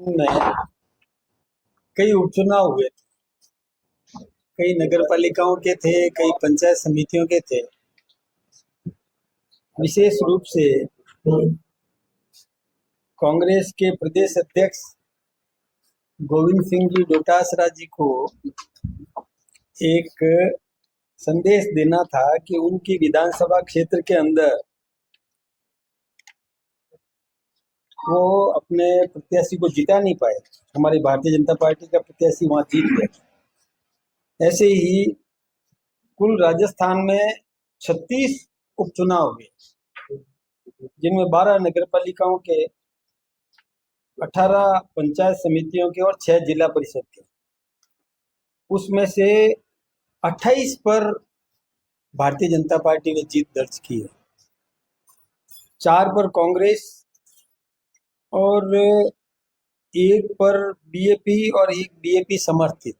में कई उपचुनाव हुए थे। कई नगर पालिकाओं के थे, कई पंचायत समितियों के थे। विशेष रूप से कांग्रेस के प्रदेश अध्यक्ष गोविंद सिंह जी डोटासरा जी को एक संदेश देना था कि उनकी विधानसभा क्षेत्र के अंदर वो अपने प्रत्याशी को जिता नहीं पाए। हमारी भारतीय जनता पार्टी का प्रत्याशी वहां जीत गया। ऐसे ही कुल राजस्थान में 36 उपचुनाव हुए, जिनमें 12 नगर पालिकाओं के, 18 पंचायत समितियों के और 6 जिला परिषद के। उसमें से 28 पर भारतीय जनता पार्टी ने जीत दर्ज की है, 4 पर कांग्रेस और 1 पर बीएपी और 1 बीएपी समर्थित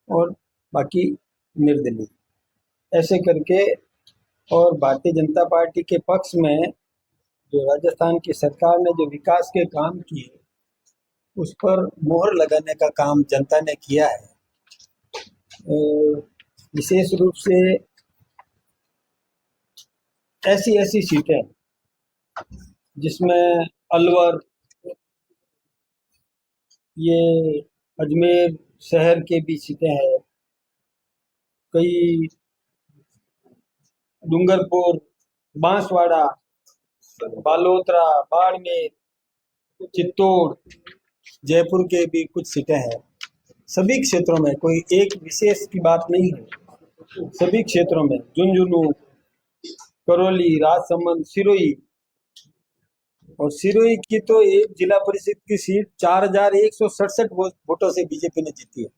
और बाकी निर्दलीय। ऐसे करके और भारतीय जनता पार्टी के पक्ष में जो राजस्थान की सरकार ने जो विकास के काम किए उस पर मोहर लगाने का काम जनता ने किया है। विशेष रूप से ऐसी सीटें जिसमें अलवर, ये अजमेर शहर के भी सीटें हैं, कई डूंगरपुर, बांसवाड़ा, बालोतरा, बाड़मेर, चित्तौड़, जयपुर के भी कुछ सीटें हैं। सभी क्षेत्रों में कोई एक विशेष की बात नहीं है। सभी क्षेत्रों में झुंझुनू, करौली, राजसमंद, सिरोही, और सिरोही की तो एक जिला परिषद की सीट 4167 वोटों से बीजेपी ने जीती है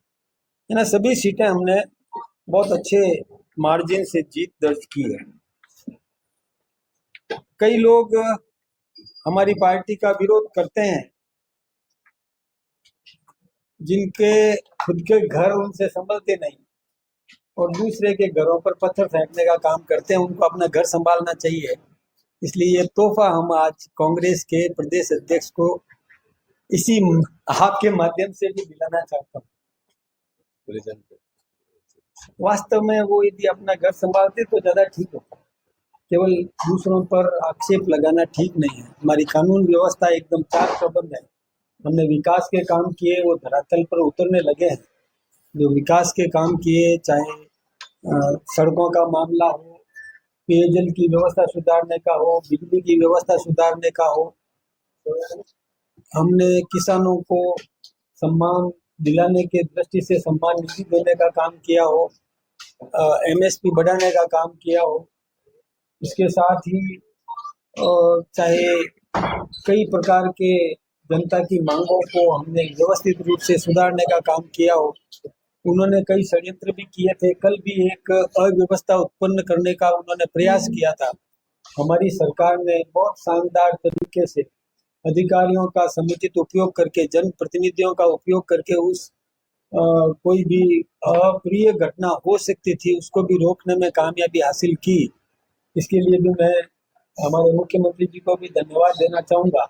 ना। सभी सीटें हमने बहुत अच्छे मार्जिन से जीत दर्ज की है। कई लोग हमारी पार्टी का विरोध करते हैं, जिनके खुद के घर उनसे संभलते नहीं और दूसरे के घरों पर पत्थर फेंकने का काम करते हैं, उनको अपना घर संभालना चाहिए। इसलिए ये तोहफा हम आज कांग्रेस के प्रदेश अध्यक्ष को इसी आपके माध्यम से भी दिलाना चाहता हूँ। वास्तव में वो यदि अपना घर संभालते तो ज्यादा ठीक होता। केवल दूसरों पर आक्षेप लगाना ठीक नहीं है। हमारी कानून व्यवस्था एकदम चाक चौबंद है। हमने विकास के काम किए, वो धरातल पर उतरने लगे हैं। जो विकास के काम किए, चाहे सड़कों का मामला हो, पेयजल की व्यवस्था सुधारने का हो, बिजली की व्यवस्था सुधारने का हो, हमने किसानों को सम्मान दिलाने के दृष्टि से सम्मान निधि देने का काम किया हो, एमएसपी बढ़ाने का काम किया हो, इसके साथ ही चाहे कई प्रकार के जनता की मांगों को हमने व्यवस्थित रूप से सुधारने का काम किया हो। उन्होंने कई षड्यंत्र भी किए थे। कल भी एक अव्यवस्था उत्पन्न करने का उन्होंने प्रयास किया था। हमारी सरकार ने बहुत शानदार तरीके से अधिकारियों का समुचित उपयोग करके, जनप्रतिनिधियों का उपयोग करके उस कोई भी अप्रिय घटना हो सकती थी उसको भी रोकने में कामयाबी हासिल की। इसके लिए भी मैं हमारे मुख्यमंत्री जी को भी धन्यवाद देना चाहूँगा।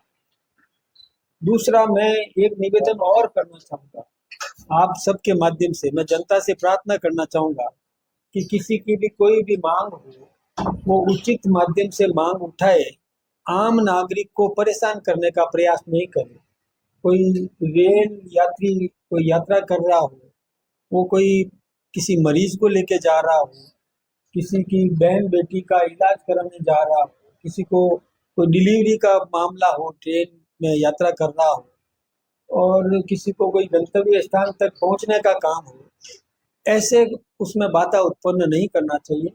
दूसरा, मैं एक निवेदन और करना चाहूँगा। आप सबके माध्यम से मैं जनता से प्रार्थना करना चाहूँगा कि किसी की भी कोई भी मांग हो, वो उचित माध्यम से मांग उठाए। आम नागरिक को परेशान करने का प्रयास नहीं करे। कोई रेल यात्री कोई यात्रा कर रहा हो, वो कोई किसी मरीज को लेके जा रहा हो, किसी की बहन बेटी का इलाज कराने जा रहा हो, किसी को कोई डिलीवरी का मामला हो, ट्रेन में यात्रा कर रहा हो, और किसी को कोई गंतव्य स्थान तक पहुंचने का काम हो, ऐसे उसमें बाधा उत्पन्न नहीं करना चाहिए।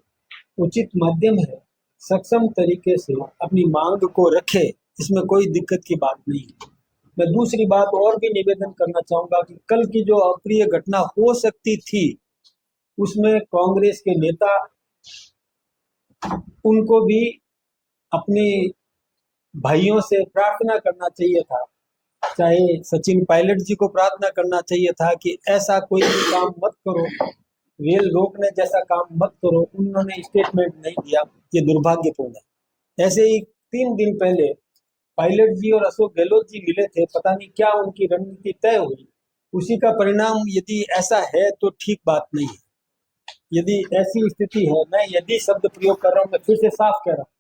उचित माध्यम है, सक्षम तरीके से अपनी मांग को रखे, इसमें कोई दिक्कत की बात नहीं है। मैं दूसरी बात और भी निवेदन करना चाहूंगा कि कल की जो अप्रिय घटना हो सकती थी उसमें कांग्रेस के नेता, उनको भी अपने भाइयों से प्रार्थना करना चाहिए था। चाहे सचिन पायलट जी को प्रार्थना करना चाहिए था कि ऐसा कोई भी काम मत करो, रेल रोकने जैसा काम मत करो। उन्होंने स्टेटमेंट नहीं दिया, ये दुर्भाग्यपूर्ण है। ऐसे ही 3 दिन पहले पायलट जी और अशोक गहलोत जी मिले थे, पता नहीं क्या उनकी रणनीति तय हुई, उसी का परिणाम यदि ऐसा है तो ठीक बात नहीं है। यदि ऐसी स्थिति है, मैं यदि शब्द प्रयोग कर रहा हूँ, मैं फिर से साफ कह रहा हूँ,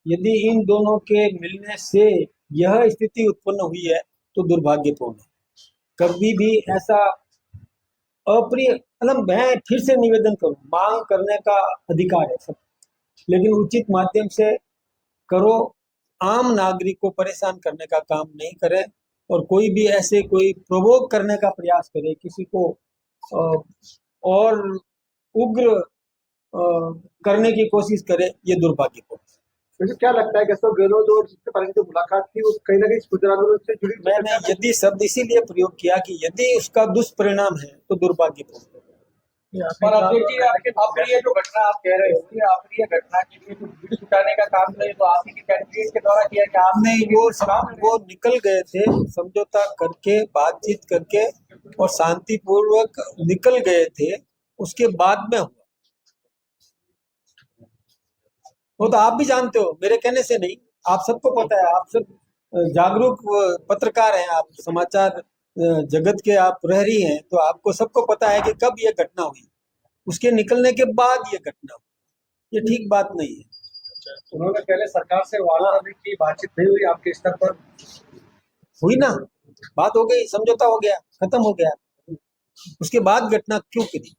यदि इन दोनों के मिलने से यह स्थिति उत्पन्न हुई है तो दुर्भाग्यपूर्ण है। कभी भी ऐसा अप्रिय, मतलब मैं फिर से निवेदन करूं, मांग करने का अधिकार है सब, लेकिन उचित माध्यम से करो, आम नागरिक को परेशान करने का काम नहीं करें। और कोई भी ऐसे कोई प्रोवोक करने का प्रयास करे, किसी को और उग्र करने की कोशिश करे, ये दुर्भाग्यपूर्ण। मुझे क्या लगता है कि अशोक गहलोत और जिसके पास जो मुलाकात थी वो कहीं ना कहीं गुजर आंदोलन से जुड़ी। मैंने यदि शब्द इसीलिए प्रयोग किया कि यदि उसका दुष्परिणाम है तो दुर्भाग्यपूर्ण। पर अब्दुल जी, आपके ये जो घटना आप कह रहे हो, ये अप्रिय घटना के लिए जो भीड़ जुटाने का काम नहीं तो आप ही के कैंडिडेट के द्वारा किया कि आपने वो निकल गए थे समझौता करके, बातचीत करके और शांतिपूर्वक निकल गए थे, उसके बाद में हुआ। वो तो आप भी जानते हो, मेरे कहने से नहीं, आप सबको पता है, आप सब जागरूक पत्रकार हैं, आप समाचार जगत के आप प्रहरी हैं, तो आपको सबको पता है कि कब ये घटना हुई, उसके निकलने के बाद ये घटना हुई, ये ठीक बात नहीं है। उन्होंने पहले सरकार से वादा की, बातचीत नहीं हुई आपके स्तर पर? हुई ना, बात हो गई, समझौता हो गया, खत्म हो गया, उसके बाद घटना क्यों करी,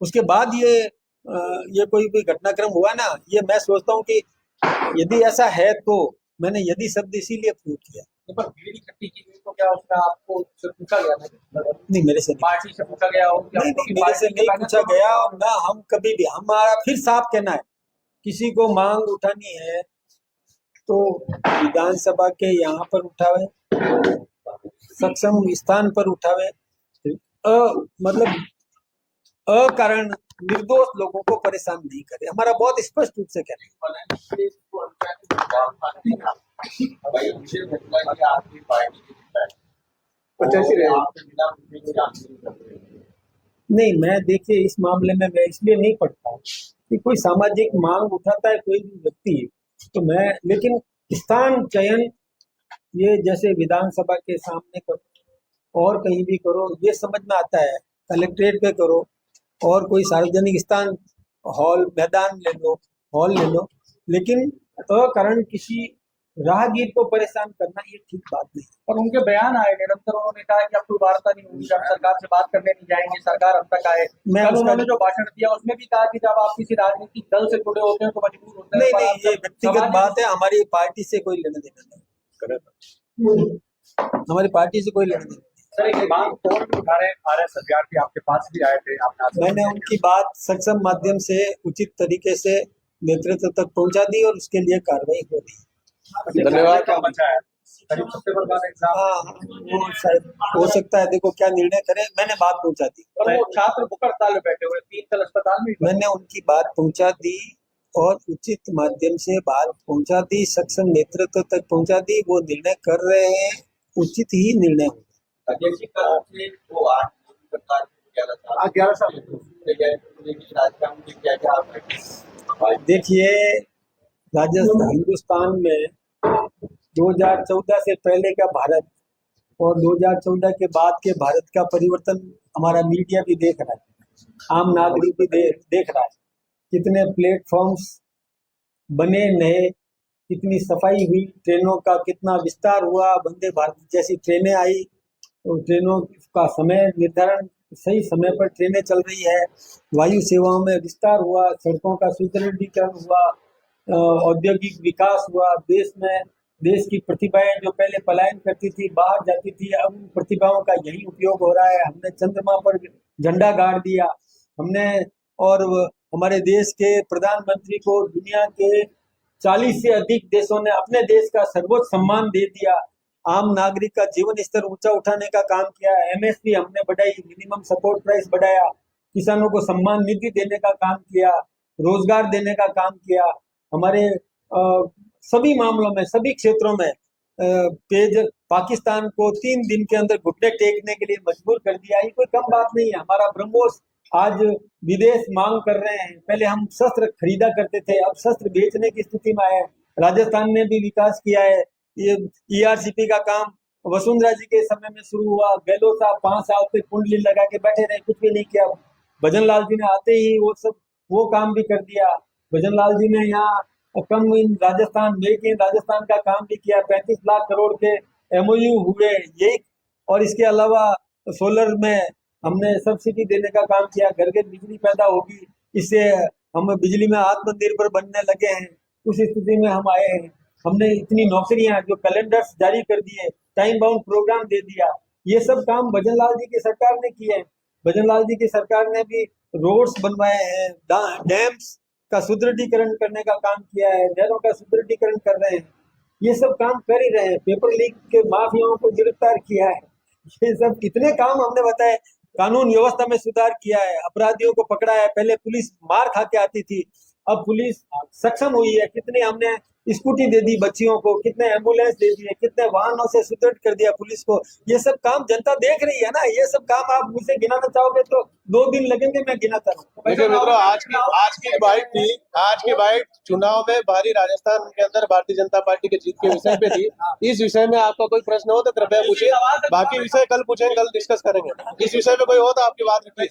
उसके बाद ये कोई भी घटनाक्रम हुआ ना, ये मैं सोचता हूँ कि यदि ऐसा है तो मैंने यदि शब्द इसीलिए प्रयोग किया। पर भीड़ इकट्ठी की गई तो क्या उसका आपको पूछा गया था? नहीं, मेरे से पार्टी से पूछा गया हो? नहीं, मेरे से नहीं पूछा गया, और ना हम कभी भी, हमारा फिर साफ कहना है, किसी को मांग उठानी है तो विधानसभा के यहाँ पर उठावे, सक्षम स्थान पर उठावे, मतलब अकारण निर्दोष लोगों को परेशान नहीं करे, हमारा बहुत स्पष्ट रूप से कहना है। नहीं, मैं देखिए इस मामले में मैं इसलिए नहीं पढ़ता हूँ कि कोई सामाजिक मांग उठाता है कोई भी व्यक्ति, तो मैं, लेकिन स्थान चयन ये जैसे विधानसभा के सामने करो और कहीं भी करो, ये समझ में आता है, कलेक्ट्रेट पे करो और कोई सार्वजनिक स्थान, हॉल, मैदान ले लो, हॉल ले लो, लेकिन अकारण किसी राहगीर को परेशान करना ये ठीक बात नहीं। और उनके बयान आए निरंतर, उन्होंने कहा कि अब कोई वार्ता नहीं होगी, हम सरकार से बात करने नहीं जाएंगे, सरकार हम तक आए। कल उन्होंने जो भाषण दिया उसमें भी कहा कि जब आप किसी राजनीतिक दल से जुड़े होते हैं तो मजबूर होते हैं। नहीं, ये व्यक्तिगत बात है, हमारी पार्टी से कोई लेना देना नहीं, हमारी पार्टी से कोई लेना देना। सर, एक मांग कौन उठा रहे हैं? RS विद्यार्थी आपके पास भी आए थे, मैंने उनकी बात सक्षम माध्यम से उचित तरीके से नेतृत्व तक पहुंचा दी और उसके लिए कार्रवाई हो रही है। धन्यवाद। क्या बचा है? सबसे बड़ा एग्जाम। हाँ, वो शायद हो सकता है, देखो क्या निर्णय करें, मैंने बात पहुंचा दी। और वो छात्र भूख हड़ताल में बैठे हुए, 3 साल अस्पताल में, मैंने उनकी बात पहुंचा दी और उचित माध्यम से बात पहुंचा दी, सक्षम नेतृत्व तक पहुंचा दी, वो निर्णय कर रहे हैं, उचित ही निर्णय होगा। देखिए, राजस्थान, हिंदुस्तान में 2014 से पहले का भारत और 2014 के बाद के भारत का परिवर्तन हमारा मीडिया भी देख रहा है, आम नागरिक भी देख रहा है, कितने प्लेटफॉर्म्स बने नए, कितनी सफाई हुई, ट्रेनों का कितना विस्तार हुआ, वंदे भारत जैसी ट्रेनें आई, तो ट्रेनों का समय निर्धारण, सही समय पर ट्रेनें चल रही है, वायु सेवाओं में विस्तार हुआ, सड़कों का सुदृढ़ीकरण हुआ, औद्योगिक विकास हुआ, देश में देश की प्रतिभाएं जो पहले पलायन करती थी, बाहर जाती थी, अब उन प्रतिभाओं का यही उपयोग हो रहा है। हमने चंद्रमा पर झंडा गाड़ दिया हमने, और हमारे देश के प्रधानमंत्री को दुनिया के 40 से अधिक देशों ने अपने देश का सर्वोच्च सम्मान दे दिया, आम नागरिक का जीवन स्तर ऊंचा उठाने का काम किया, MSP हमने बढ़ाई, मिनिमम सपोर्ट प्राइस बढ़ाया, किसानों को सम्मान निधि देने का काम किया, रोजगार देने का काम किया, हमारे सभी मामलों में, सभी क्षेत्रों में पाकिस्तान को 3 दिन के अंदर घुटने टेकने के लिए मजबूर कर दिया। ये कोई कम बात नहीं है। हमारा ब्रह्मोस आज विदेश मांग कर रहे हैं, पहले हम शस्त्र खरीदा करते थे, अब शस्त्र बेचने की स्थिति में आए। राजस्थान ने भी विकास किया है, ये ERCP का काम वसुंधरा जी के समय में शुरू हुआ। गहलोत साहब 5 साल तक कुंडली लगा के बैठे रहे, कुछ भी नहीं किया। भजन लाल जी ने आते ही वो काम भी कर दिया। भजन लाल जी ने यहाँ कम इन राजस्थान, मेक इन राजस्थान का काम भी किया। 35 लाख करोड़ के MOU हुए यही, और इसके अलावा सोलर में हमने सब्सिडी देने का काम किया। घर घर बिजली पैदा होगी, इससे हम बिजली में आत्मनिर्भर बनने लगे हैं। उस स्थिति में हम आए हैं। हमने इतनी नौकरियां, जो कैलेंडर्स जारी कर दिए, टाइम बाउंड प्रोग्राम दे दिया, ये सब काम भजन लाल जी की सरकार ने किए हैं। भजन लाल जी की सरकार ने भी रोड्स बनवाए हैं, डैम्स का सुदृढ़ीकरण करने का काम किया है, नहरों का सुदृढ़ीकरण कर रहे हैं। ये सब काम कर ही रहे हैं। पेपर लीक के माफियाओं को गिरफ्तार किया है। ये सब कितने काम हमने बताए। कानून व्यवस्था में सुधार किया है, अपराधियों को पकड़ा है। पहले पुलिस मार खा के आती थी, अब पुलिस सक्षम हुई है। कितने हमने स्कूटी दे दी बच्चियों को, कितने एम्बुलेंस दे दिए, कितने वाहनों से सुदृढ़ कर दिया पुलिस को। ये सब काम जनता देख रही है ना। ये सब काम आप मुझसे गिनाना चाहोगे तो 2 दिन लगेंगे, मैं गिनाता रहूं। देखिए मित्रों, आज की बाइट थी, आज की बाइट चुनाव में बाहरी राजस्थान के अंदर भारतीय जनता पार्टी के जीत के विषय पे थी। इस विषय में आपका कोई प्रश्न हो तो कृपया पूछिए, बाकी विषय कल पूछेंगे, कल डिस्कस करेंगे। इस विषय में कोई हो तो आपकी बात रखिए।